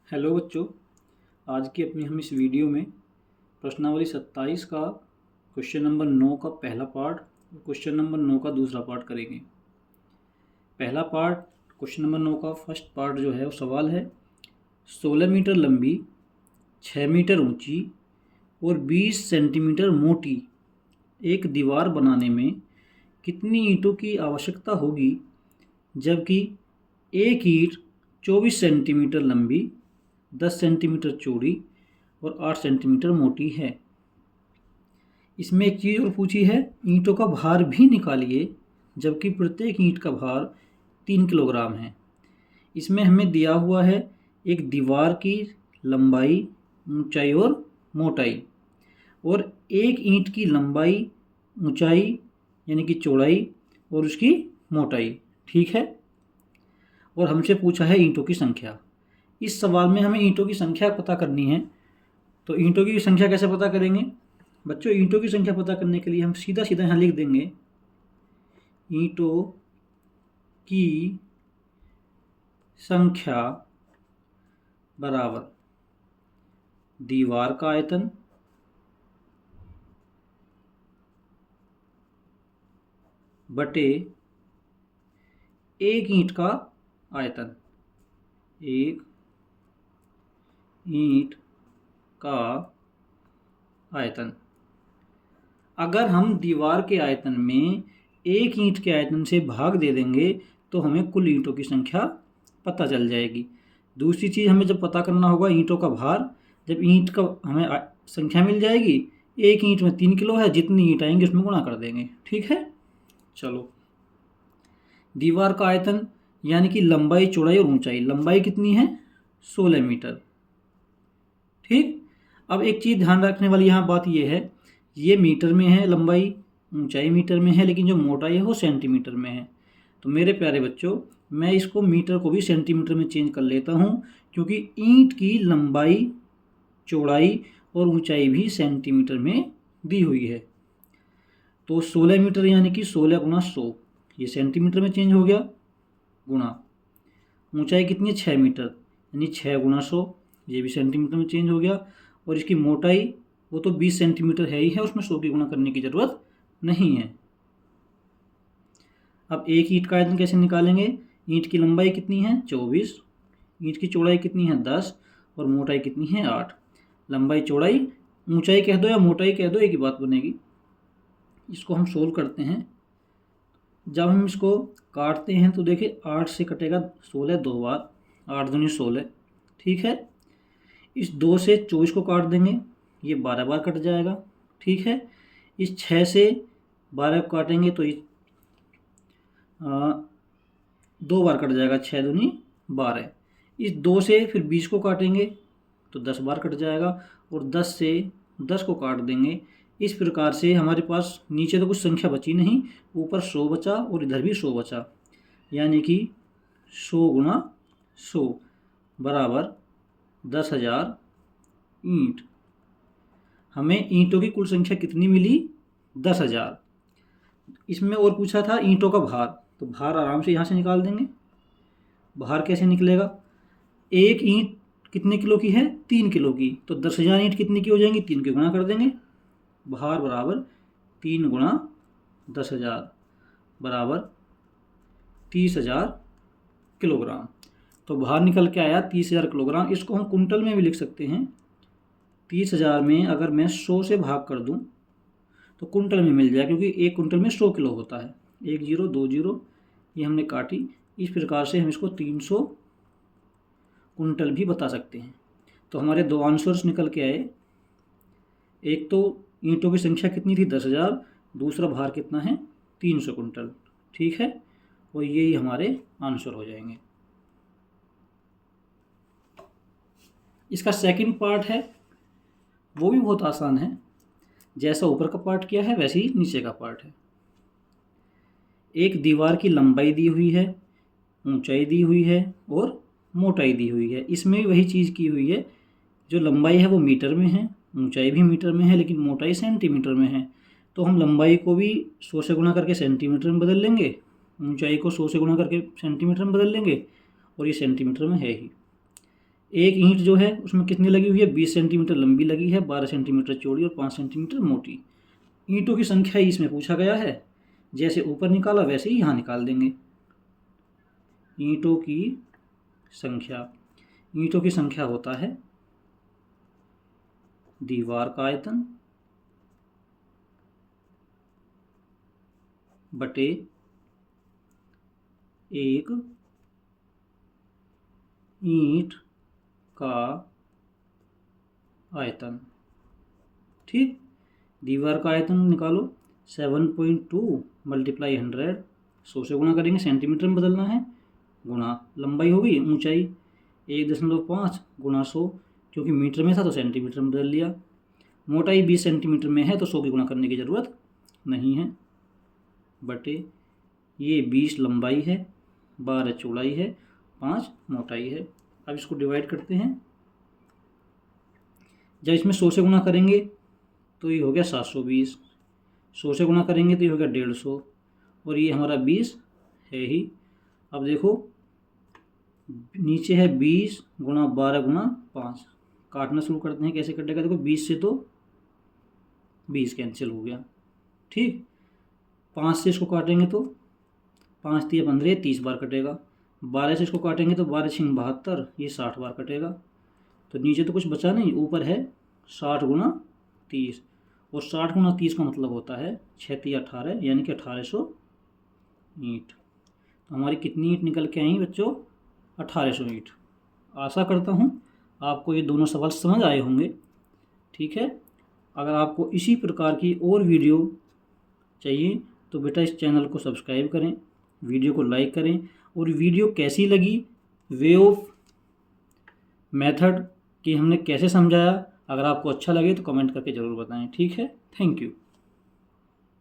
Hello बच्चों, आज की अपनी हम इस वीडियो में प्रश्नावली 27 का क्वेश्चन नंबर 9 का पहला पार्ट और क्वेश्चन नंबर 9 का दूसरा पार्ट करेंगे। पहला पार्ट क्वेश्चन नंबर 9 का फर्स्ट पार्ट जो है वो सवाल है 16 मीटर लंबी, 6 मीटर ऊंची और 20 सेंटीमीटर मोटी एक दीवार बनाने में कितनी ईंटों की आवश्यकता होगी, जबकि एक ईंट 24 सेंटीमीटर लंबी, 10 सेंटीमीटर चौड़ी और 8 सेंटीमीटर मोटी है। इसमें एक चीज़ और पूछी है, ईंटों का भार भी निकालिए, जबकि प्रत्येक ईंट का भार 3 किलोग्राम है। इसमें हमें दिया हुआ है एक दीवार की लंबाई, ऊंचाई और मोटाई, और एक ईंट की लंबाई, ऊंचाई यानी कि चौड़ाई और उसकी मोटाई, ठीक है। और हमसे पूछा है ईंटों की संख्या। इस सवाल में हमें ईंटों की संख्या पता करनी है। तो ईंटों की संख्या कैसे पता करेंगे बच्चों? ईंटों की संख्या पता करने के लिए हम सीधा सीधा यहाँ लिख देंगे ईंटों की संख्या बराबर दीवार का आयतन बटे एक ईंट का आयतन। एक ईंट का आयतन। अगर हम दीवार के आयतन में एक ईंट के आयतन से भाग दे देंगे तो हमें कुल ईंटों की संख्या पता चल जाएगी। दूसरी चीज़ हमें जब पता करना होगा ईंटों का भार, जब ईंट का हमें संख्या मिल जाएगी, एक ईंट में 3 किलो है, जितनी ईंट आएंगी उसमें गुणा कर देंगे, ठीक है। चलो, दीवार का आयतन यानी कि लंबाई, चौड़ाई और ऊंचाई। लंबाई कितनी है? 16 मीटर, ठीक। अब एक चीज़ ध्यान रखने वाली यहाँ बात यह है, ये मीटर में है लंबाई, ऊंचाई मीटर में है, लेकिन जो मोटाई है वो सेंटीमीटर में है। तो मेरे प्यारे बच्चों, मैं इसको मीटर को भी सेंटीमीटर में चेंज कर लेता हूँ, क्योंकि ईंट की लंबाई, चौड़ाई और ऊंचाई भी सेंटीमीटर में दी हुई है। तो 16 मीटर यानी कि 16 गुना 100, ये सेंटीमीटर में चेंज हो गया, गुणा ऊंचाई कितनी है? 6 मीटर यानी 6 गुना 100, ये भी सेंटीमीटर में चेंज हो गया। और इसकी मोटाई वो तो 20 सेंटीमीटर है ही है, उसमें 100 की गुणा करने की ज़रूरत नहीं है। अब एक ईंट का आयतन कैसे निकालेंगे? ईंट की लंबाई कितनी है? 24, ईंट की चौड़ाई कितनी है? 10 और मोटाई कितनी है? 8। लंबाई, चौड़ाई, ऊंचाई कह दो या मोटाई कह दो, एक ही बात बनेगी। इसको हम सोल्व करते हैं। जब हम इसको काटते हैं तो देखिए 8 से कटेगा 16 दो बार, 8 दूनी 16, ठीक है। इस 2 से 24 को काट देंगे, ये 12 बार कट जाएगा, ठीक है। इस 6 से 12 को काटेंगे तो ये 2 बार कट जाएगा, 6 दूनी 12। इस 2 से फिर 20 को काटेंगे तो 10 बार कट जाएगा, और 10 से 10 को काट देंगे। इस प्रकार से हमारे पास नीचे तो कुछ संख्या बची नहीं, ऊपर 100 बचा और इधर भी 100 बचा, यानी कि 100 गुना 100 बराबर 10,000 ईंट। हमें ईंटों की कुल संख्या कितनी मिली? 10,000। इसमें और पूछा था ईंटों का भार, तो भार आराम से यहाँ से निकाल देंगे। भार कैसे निकलेगा? एक ईंट कितने किलो की है? 3 किलो की, तो 10,000 ईंट कितने की हो जाएंगी? 3 की गुणा कर देंगे। भार बराबर 3 गुणा 10,000 बराबर 30,000 किलोग्राम। तो भार निकल के आया 30,000 किलोग्राम। इसको हम कुंटल में भी लिख सकते हैं। 30,000 में अगर मैं 100 से भाग कर दूं तो कुंटल में मिल जाए, क्योंकि एक कुंटल में 100 किलो होता है। 1 0 2 0 ये हमने काटी। इस प्रकार से हम इसको 300 कुंटल भी बता सकते हैं। तो हमारे दो आंसर्स निकल के आए। एक तो ईंटों की संख्या कितनी थी? 10,000। दूसरा भार कितना है? 300 कुंटल, ठीक है। और यही हमारे आंसर हो जाएंगे। इसका सेकंड पार्ट है, वो भी बहुत आसान है। जैसा ऊपर का पार्ट किया है वैसे ही नीचे का पार्ट है। एक दीवार की लंबाई दी हुई है, ऊंचाई दी हुई है और मोटाई दी हुई है। इसमें भी वही चीज़ की हुई है, जो लंबाई है वो मीटर में है, ऊंचाई भी मीटर में है, लेकिन मोटाई सेंटीमीटर में है। तो हम लंबाई को भी 100 से गुणा करके सेंटीमीटर में बदल लेंगे, ऊंचाई को 100 से गुणा करके सेंटीमीटर में बदल लेंगे, और ये सेंटीमीटर में है ही। एक ईंट जो है उसमें कितनी लगी हुई है, 20 सेंटीमीटर लंबी लगी है, 12 सेंटीमीटर चौड़ी और 5 सेंटीमीटर मोटी। ईंटों की संख्या ही इसमें पूछा गया है, जैसे ऊपर निकाला वैसे ही यहाँ निकाल देंगे। ईंटों की संख्या होता है दीवार का आयतन बटे एक ईंट का आयतन। ठीक, दीवार का आयतन निकालो, 7.2 मल्टीप्लाई 100, 100 से गुणा करेंगे, सेंटीमीटर में बदलना है, गुणा लंबाई हो गई, ऊंचाई 1.5 गुणा 100, क्योंकि मीटर में था तो सेंटीमीटर में बदल लिया। मोटाई 20 सेंटीमीटर में है तो 100 की गुणा करने की ज़रूरत नहीं है, बटे ये 20 लंबाई है, 12 चौड़ाई है, 5 मोटाई है। अब इसको डिवाइड करते हैं। जब इसमें 100 से गुणा करेंगे तो ये हो गया 720, 100 से गुणा करेंगे तो ये हो गया 150, और ये हमारा 20 है ही। अब देखो नीचे है 20 गुणा 12 गुणा 5, काटना शुरू करते हैं। कैसे कटेगा, देखो 20 से तो 20 कैंसिल हो गया। ठीक, 5 से इसको काटेंगे तो 5 × 15, 30 बार कटेगा। 12 से इसको काटेंगे तो 12 × 6 72, ये 60 बार कटेगा। तो नीचे तो कुछ बचा नहीं, ऊपर है 60 गुणा 30, और 60 गुणा 30 का मतलब होता है 6 × 3 = 18, यानी कि 1800 ईंट। तो हमारी कितनी ईंट निकल के आई बच्चों, 1800 ईंट। आशा करता हूँ आपको ये दोनों सवाल समझ आए होंगे। ठीक है, अगर आपको इसी प्रकार की और वीडियो चाहिए तो बेटा इस चैनल को सब्सक्राइब करें, वीडियो को लाइक करें, और वीडियो कैसी लगी, वे ऑफ मेथड कि हमने कैसे समझाया, अगर आपको अच्छा लगे तो कमेंट करके ज़रूर बताएं। ठीक है, थैंक यू।